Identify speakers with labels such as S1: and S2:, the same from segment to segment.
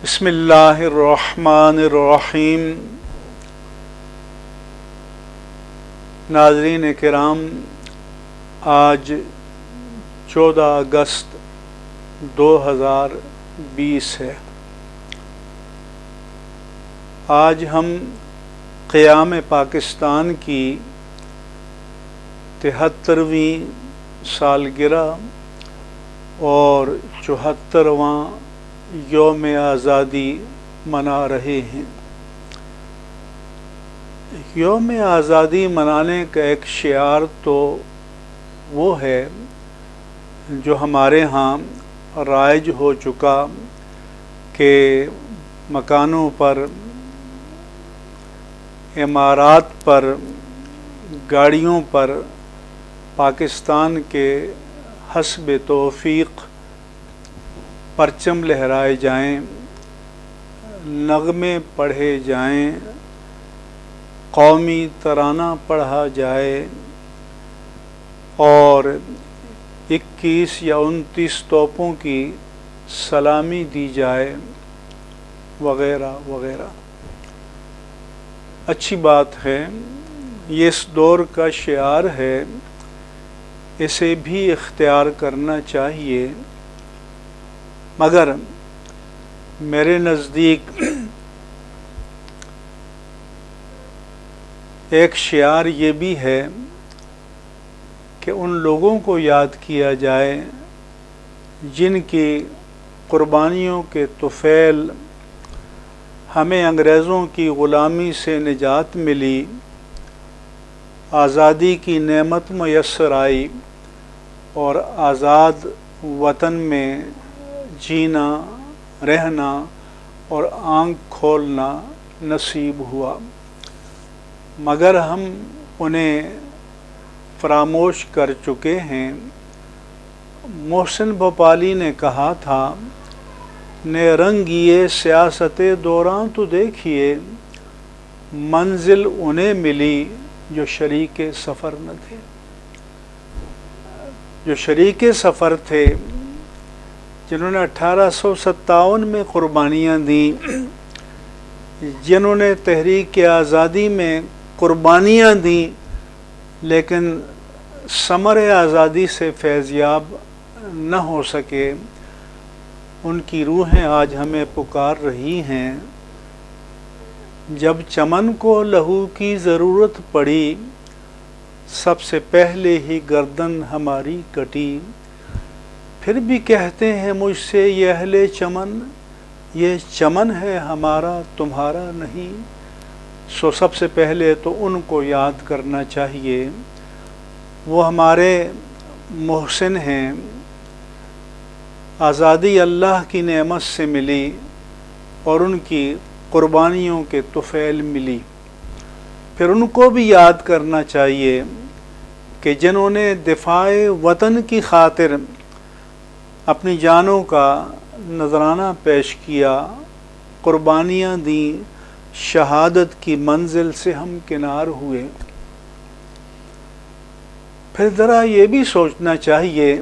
S1: بسم اللہ الرحمن الرحیم۔ ناظرین کرام، آج 14 اگست 2020 ہے۔ آج ہم قیام پاکستان کی 73ویں سالگرہ اور 74واں یوم آزادی منا رہے ہیں۔ یوم آزادی منانے کا ایک شعار تو وہ ہے جو ہمارے ہاں رائج ہو چکا کہ مکانوں پر، عمارات پر، گاڑیوں پر پاکستان کے حسب توفیق پرچم لہرائے جائیں، نغمے پڑھے جائیں، قومی ترانہ پڑھا جائے اور 21 یا 29 توپوں کی سلامی دی جائے وغیرہ وغیرہ۔ اچھی بات ہے، یہ اس دور کا شعار ہے، اسے بھی اختیار کرنا چاہیے، مگر میرے نزدیک ایک شعار یہ بھی ہے کہ ان لوگوں کو یاد کیا جائے جن کی قربانیوں کے طفیل ہمیں انگریزوں کی غلامی سے نجات ملی، آزادی کی نعمت میسر آئی اور آزاد وطن میں جینا، رہنا اور آنکھ کھولنا نصیب ہوا، مگر ہم انہیں فراموش کر چکے ہیں۔ محسن بھوپالی نے کہا تھا، نے رنگیے سیاست دوران تو دیکھیے، منزل انہیں ملی جو شریک سفر نہ تھے۔ جو شریک سفر تھے، جنہوں نے 1857 میں قربانیاں دیں، جنہوں نے تحریک آزادی میں قربانیاں دیں، لیکن ثمر آزادی سے فیضیاب نہ ہو سکے، ان کی روحیں آج ہمیں پکار رہی ہیں۔ جب چمن کو لہو کی ضرورت پڑی، سب سے پہلے ہی گردن ہماری کٹی، پھر بھی کہتے ہیں مجھ سے یہ اہل چمن، یہ چمن ہے ہمارا تمہارا نہیں۔ سو سب سے پہلے تو ان کو یاد کرنا چاہیے، وہ ہمارے محسن ہیں، آزادی اللہ کی نعمت سے ملی اور ان کی قربانیوں کے طفیل ملی۔ پھر ان کو بھی یاد کرنا چاہیے کہ جنہوں نے دفاع وطن کی خاطر اپنی جانوں کا نذرانہ پیش کیا، قربانیاں دیں، شہادت کی منزل سے ہم کنار ہوئے۔ پھر ذرا یہ بھی سوچنا چاہیے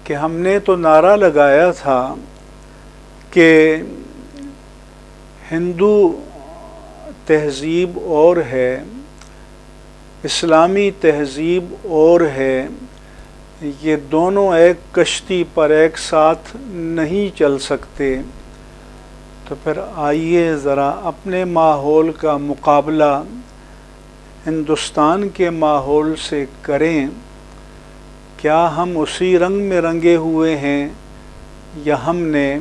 S1: کہ ہم نے تو نعرہ لگایا تھا کہ ہندو تہذیب اور ہے، اسلامی تہذیب اور ہے، یہ دونوں ایک کشتی پر ایک ساتھ نہیں چل سکتے۔ تو پھر آئیے ذرا اپنے ماحول کا مقابلہ ہندوستان کے ماحول سے کریں۔ کیا ہم اسی رنگ میں رنگے ہوئے ہیں یا ہم نے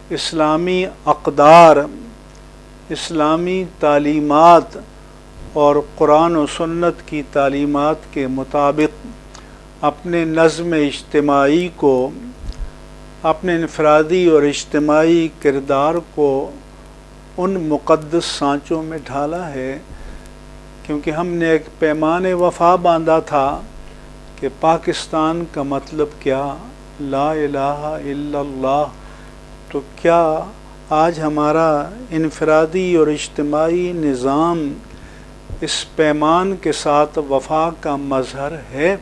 S1: اسلامی اقدار، اسلامی تعلیمات اور قرآن و سنت کی تعلیمات کے مطابق اپنے نظم اجتماعی کو، اپنے انفرادی اور اجتماعی کردار کو ان مقدس سانچوں میں ڈھالا ہے؟ کیونکہ ہم نے ایک پیمان وفا باندھا تھا کہ پاکستان کا مطلب کیا، لا الہ الا اللہ۔ تو کیا آج ہمارا انفرادی اور اجتماعی نظام اس پیمان کے ساتھ وفا کا مظہر ہے؟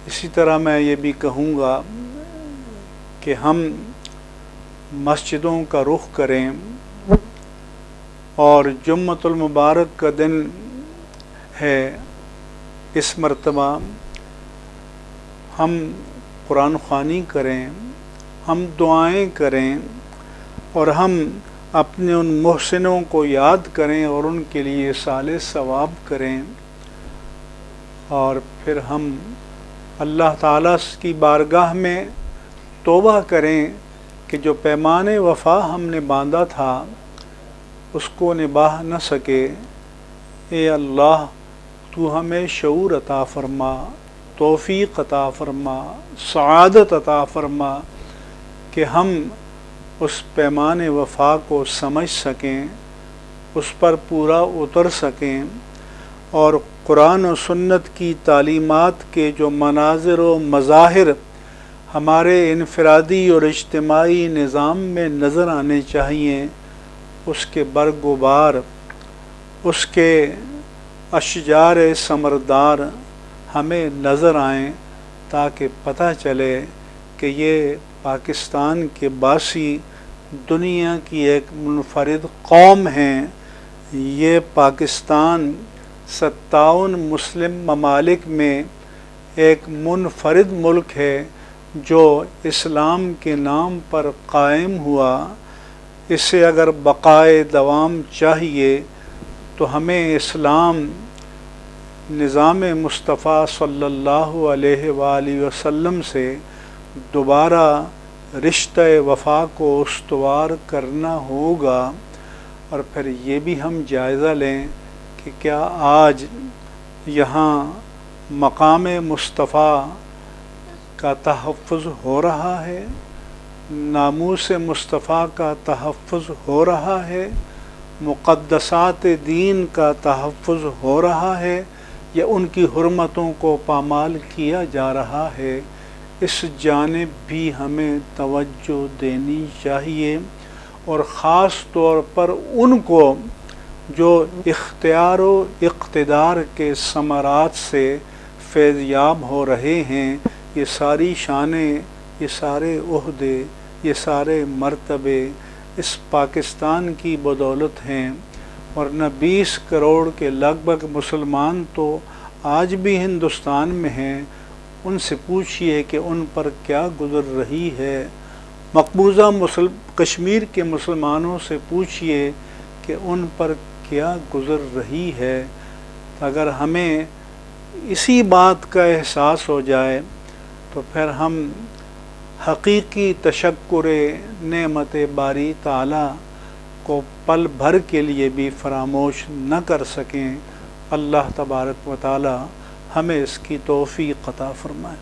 S1: اسی طرح میں یہ بھی کہوں گا کہ ہم مسجدوں کا رخ کریں اور جمعۃ المبارک کا دن ہے، اس مرتبہ ہم قرآن خوانی کریں، ہم دعائیں کریں اور ہم اپنے ان محسنوں کو یاد کریں اور ان کے لیے صالح ثواب کریں، اور پھر ہم اللہ تعالیٰ کی بارگاہ میں توبہ کریں کہ جو پیمان وفا ہم نے باندھا تھا اس کو نبھا نہ سکے۔ اے اللہ تو ہمیں شعور عطا فرما، توفیق عطا فرما، سعادت عطا فرما کہ ہم اس پیمان وفا کو سمجھ سکیں، اس پر پورا اتر سکیں، اور قرآن و سنت کی تعلیمات کے جو مناظر و مظاہر ہمارے انفرادی اور اجتماعی نظام میں نظر آنے چاہیے، اس کے برگ و بار، اس کے اشجار ثمردار ہمیں نظر آئیں، تاکہ پتہ چلے کہ یہ پاکستان کے باسی دنیا کی ایک منفرد قوم ہیں۔ یہ پاکستان 57 مسلم ممالک میں ایک منفرد ملک ہے جو اسلام کے نام پر قائم ہوا۔ اسے اگر بقائے دوام چاہیے تو ہمیں اسلام نظام مصطفیٰ صلی اللہ علیہ وآلہ وسلم سے دوبارہ رشتہ وفا کو استوار کرنا ہوگا، اور پھر یہ بھی ہم جائزہ لیں کہ کیا آج یہاں مقام مصطفیٰ کا تحفظ ہو رہا ہے، ناموس مصطفیٰ کا تحفظ ہو رہا ہے، مقدسات دین کا تحفظ ہو رہا ہے، یا ان کی حرمتوں کو پامال کیا جا رہا ہے۔ اس جانب بھی ہمیں توجہ دینی چاہیے، اور خاص طور پر ان کو جو اختیار و اقتدار کے ثمرات سے فیض یاب ہو رہے ہیں۔ یہ ساری شانیں، یہ سارے عہدے، یہ سارے مرتبے اس پاکستان کی بدولت ہیں، ورنہ 20 کروڑ کے لگ بھگ مسلمان تو آج بھی ہندوستان میں ہیں۔ ان سے پوچھئے کہ ان پر کیا گزر رہی ہے، مقبوضہ کشمیر کے مسلمانوں سے پوچھئے کہ ان پر کیا گزر رہی ہے۔ اگر ہمیں اسی بات کا احساس ہو جائے تو پھر ہم حقیقی تشکر نعمت باری تعالیٰ کو پل بھر کے لیے بھی فراموش نہ کر سکیں۔ اللہ تبارک و تعالیٰ ہمیں اس کی توفیق عطا فرمائے۔